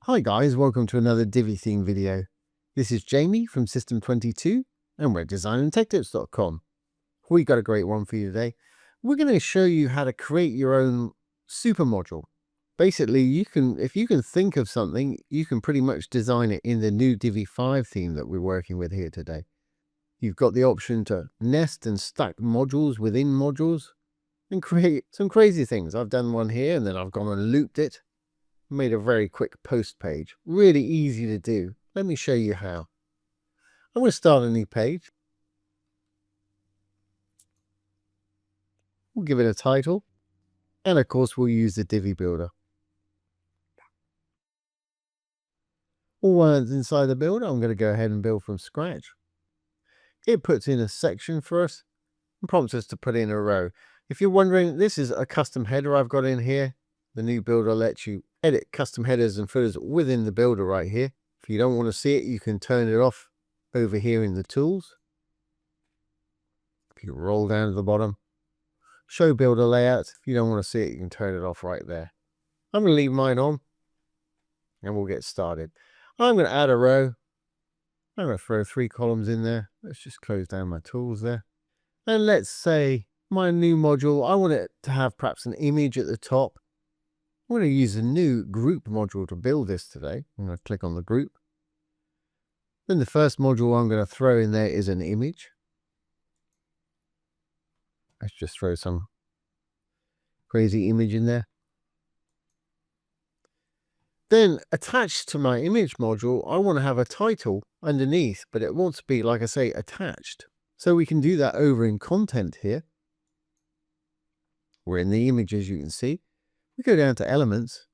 Hi guys, welcome to another Divi theme video. This is Jamie from System 22 and we're at designandtechtips.com. We got a great one for you today. We're going to show you how to create your own super module. Basically, if you can think of something, you can pretty much design it in the new Divi 5 theme that we're working with here today. You've got the option to nest and stack modules within modules and create some crazy things. I've done one here and then I've gone and looped it. Made a very quick post page. Really easy to do. Let me show you how. I'm going to start a new page. We'll give it a title. And of course, we'll use the Divi Builder. All inside the builder, I'm going to go ahead and build from scratch. It puts in a section for us and prompts us to put in a row. If you're wondering, this is a custom header I've got in here. The new builder lets you edit custom headers and footers within the builder right here. If you don't want to see it, you can turn it off over here in the tools. If you roll down to the bottom, show builder layout. If you don't want to see it, you can turn it off right there. I'm going to leave mine on and we'll get started. I'm going to add a row. I'm going to throw 3 columns in there. Let's just close down my tools there. And let's say my new module, I want it to have perhaps an image at the top. I'm going to use a new group module to build this today. I'm going to click on the group. Then the first module I'm going to throw in there is an image. Let's just throw some crazy image in there. Then attached to my image module, I want to have a title underneath, but it wants to be, like I say, attached. So we can do that over in content here. We're in the image, as you can see. We go down to elements,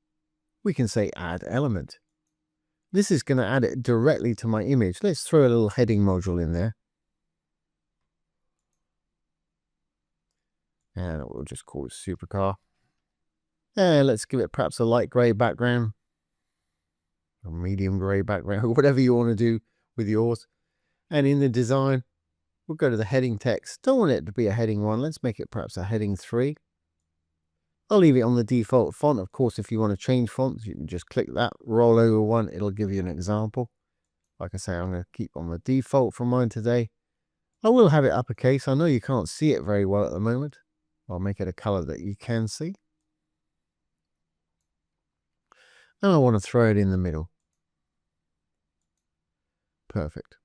we can say add element. This is going to add it directly to my image. Let's throw a little heading module in there. And we'll just call it supercar. And let's give it perhaps a light grey background, or medium grey background, or whatever you want to do with yours. And in the design, we'll go to the heading text. Don't want it to be a heading 1. Let's make it perhaps a heading 3. I'll leave it on the default font. Of course, if you want to change fonts, you can just click that, roll over one. It'll give you an example. Like I say, I'm going to keep on the default for mine today. I will have it uppercase. I know you can't see it very well at the moment. I'll make it a color that you can see. And I want to throw it in the middle. Perfect.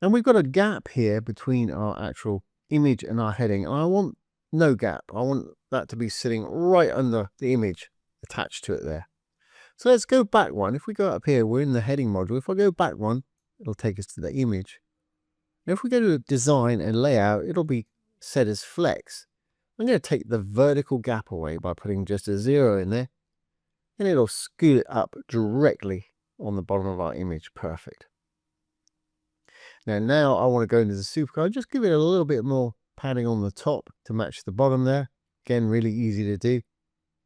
And we've got a gap here between our actual image and our heading. And I want no gap. I want that to be sitting right under the image attached to it there. So let's go back one. If we go up here, we're in the heading module. If I go back one, it'll take us to the image. And if we go to design and layout, it'll be set as flex. I'm going to take the vertical gap away by putting just a 0 in there. And it'll scoot it up directly on the bottom of our image. Perfect. Now I want to go into the supercar. Just give it a little bit more padding on the top to match the bottom there. Again, really easy to do.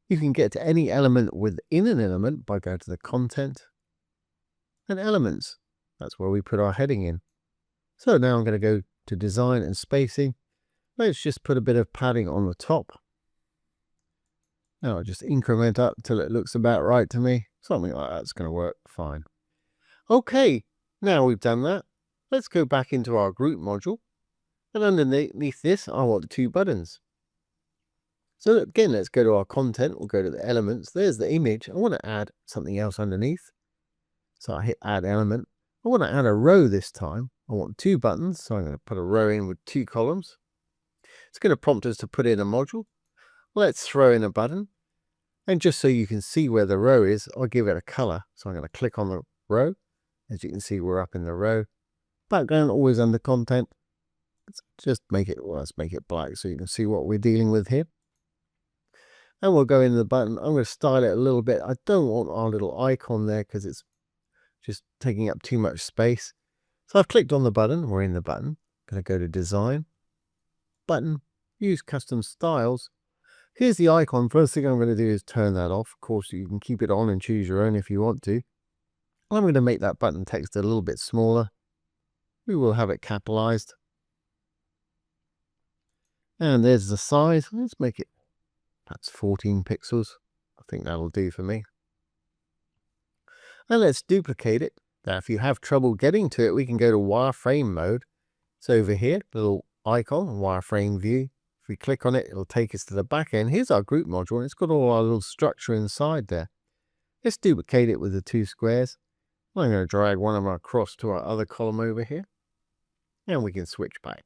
You can get to any element within an element by going to the content and elements. That's where we put our heading in. So now I'm going to go to design and spacing. Let's just put a bit of padding on the top. Now I'll just increment up till it looks about right to me. Something like that's going to work fine. Okay, now we've done that. Let's go back into our group module. And underneath this, I want 2 buttons. So again, let's go to our content. We'll go to the elements. There's the image. I want to add something else underneath. So I hit add element. I want to add a row this time. I want 2 buttons. So I'm going to put a row in with 2 columns. It's going to prompt us to put in a module. Let's throw in a button. And just so you can see where the row is, I'll give it a color. So I'm going to click on the row. As you can see, we're up in the row. Background always under content. Let's just make it, well, let's make it black so you can see what we're dealing with here. And we'll go into the button. I'm going to style it a little bit. I don't want our little icon there because it's just taking up too much space. So I've clicked on the button. We're in the button. I'm going to go to design, button, use custom styles. Here's the icon. First thing I'm going to do is turn that off. Of course, you can keep it on and choose your own if you want to. I'm going to make that button text a little bit smaller. We will have it capitalized. And there's the size. Let's make it perhaps 14 pixels. I think that'll do for me. And let's duplicate it. Now, if you have trouble getting to it, we can go to wireframe mode. So over here, little icon, wireframe view. If we click on it, it'll take us to the back end. Here's our group module, and it's got all our little structure inside there. Let's duplicate it with the 2 squares. I'm going to drag one of them across to our other column over here, and we can switch back.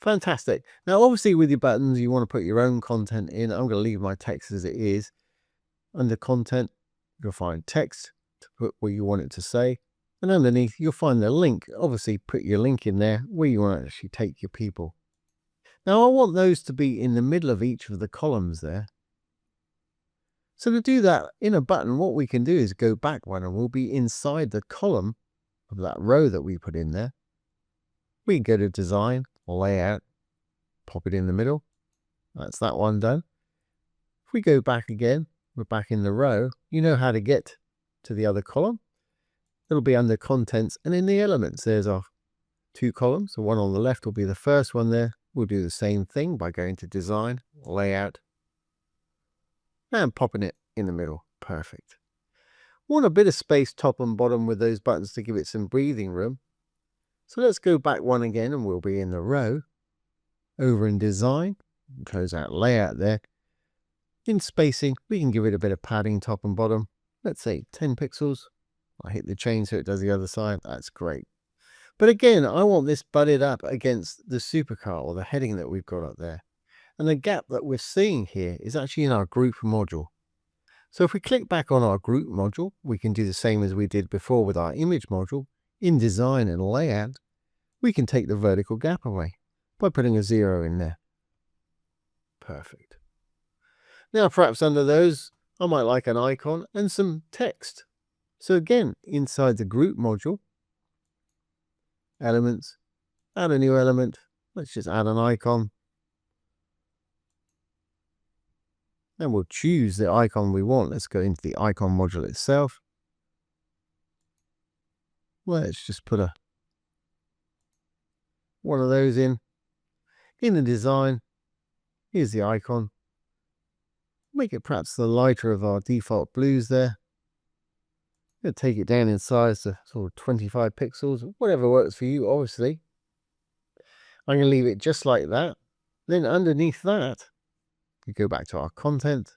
Fantastic. Now, obviously, with your buttons, you want to put your own content in. I'm going to leave my text as it is. Under content, you'll find text to put what you want it to say. And underneath, you'll find the link. Obviously, put your link in there where you want to actually take your people. Now, I want those to be in the middle of each of the columns there. So to do that in a button, what we can do is go back one, and we'll be inside the column of that row that we put in there. We can go to Design, Layout, pop it in the middle. That's that one done. If we go back again, we're back in the row. You know how to get to the other column. It'll be under Contents, and in the Elements, there's our 2 columns. The one on the left will be the first one there. We'll do the same thing by going to Design, Layout, and popping it in the middle. Perfect. Want a bit of space top and bottom with those buttons to give it some breathing room. So let's go back one again, and we'll be in the row. Over in Design, close out Layout there. In spacing, we can give it a bit of padding top and bottom. Let's say 10 pixels. I hit the change so it does the other side. That's great. But again, I want this butted up against the supercar, or the heading that we've got up there. And the gap that we're seeing here is actually in our group module. So if we click back on our group module, we can do the same as we did before with our image module. In Design and Layout, we can take the vertical gap away by putting a 0 in there. Perfect. Now, perhaps under those, I might like an icon and some text. So again, inside the group module, Elements, add a new element. Let's just add an icon. And we'll choose the icon we want. Let's go into the icon module itself. Let's just put one of those in. In the design, here's the icon. Make it perhaps the lighter of our default blues there. I'm going to take it down in size to sort of 25 pixels, whatever works for you, obviously. I'm going to leave it just like that. Then underneath that, we go back to our content.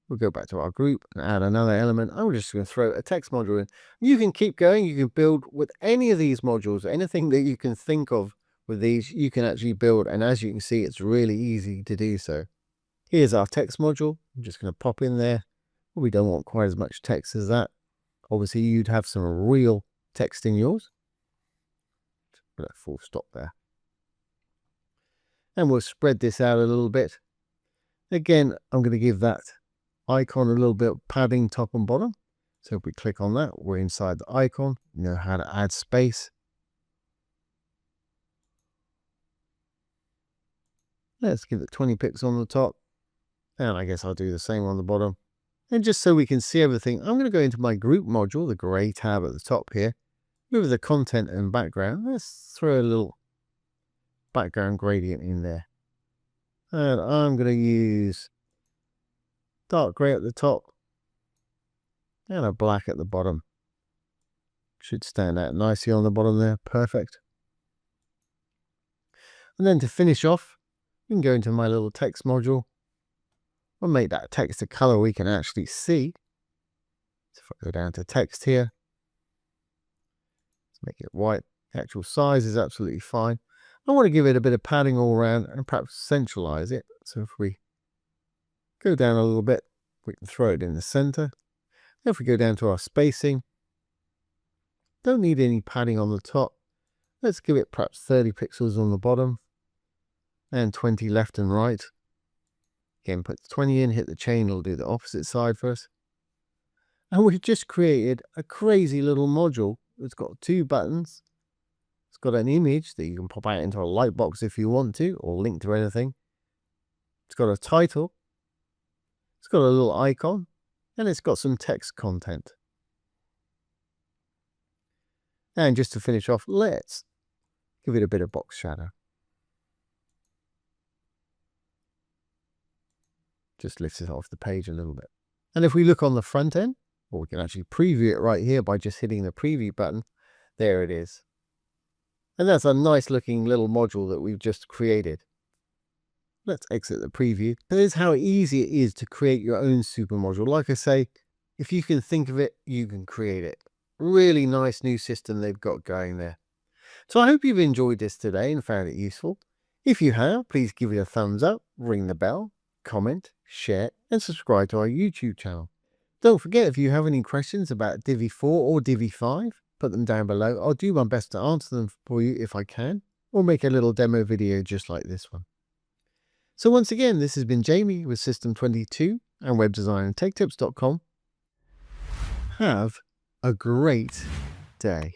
We'll go back to our group and add another element. I'm just going to throw a text module in. You can keep going. You can build with any of these modules. Anything that you can think of with these, you can actually build. And as you can see, it's really easy to do so. Here's our text module. I'm just going to pop in there. We don't want quite as much text as that. Obviously, you'd have some real text in yours. Put a full stop there. And we'll spread this out a little bit. Again, I'm going to give that icon a little bit of padding top and bottom. So if we click on that, we're inside the icon. You know how to add space. Let's give it 20 pixels on the top. And I guess I'll do the same on the bottom. And just so we can see everything, I'm going to go into my group module, the gray tab at the top here, with the content and background. Let's throw a little background gradient in there. And I'm going to use dark gray at the top and a black at the bottom. Should stand out nicely on the bottom there. Perfect. And then to finish off, we can go into my little text module. I'll make that text a color we can actually see. So if I go down to text here, let's make it white. The actual size is absolutely fine. I want to give it a bit of padding all around and perhaps centralize it. So if we go down a little bit, we can throw it in the center. If we go down to our spacing, don't need any padding on the top. Let's give it perhaps 30 pixels on the bottom and 20 left and right. Again, put 20 in, hit the chain, it'll do the opposite side for us. And we've just created a crazy little module. It's got 2 buttons. It's got an image that you can pop out into a light box if you want to, or link to anything. It's got a title. It's got a little icon, and it's got some text content. And just to finish off, let's give it a bit of box shadow. Just lifts it off the page a little bit. And if we look on the front end, or we can actually preview it right here by just hitting the preview button, there it is. And that's a nice looking little module that we've just created. Let's exit the preview. Here's how easy it is to create your own super module. Like I say, if you can think of it, you can create it. Really nice new system they've got going there. So I hope you've enjoyed this today and found it useful. If you have, please give it a thumbs up, ring the bell, comment, share, and subscribe to our YouTube channel. Don't forget, if you have any questions about Divi 4 or Divi 5, put them down below. I'll do my best to answer them for you if I can, or make a little demo video just like this one. So once again, this has been Jamie with System 22 and webdesignandtechtips.com. Have a great day.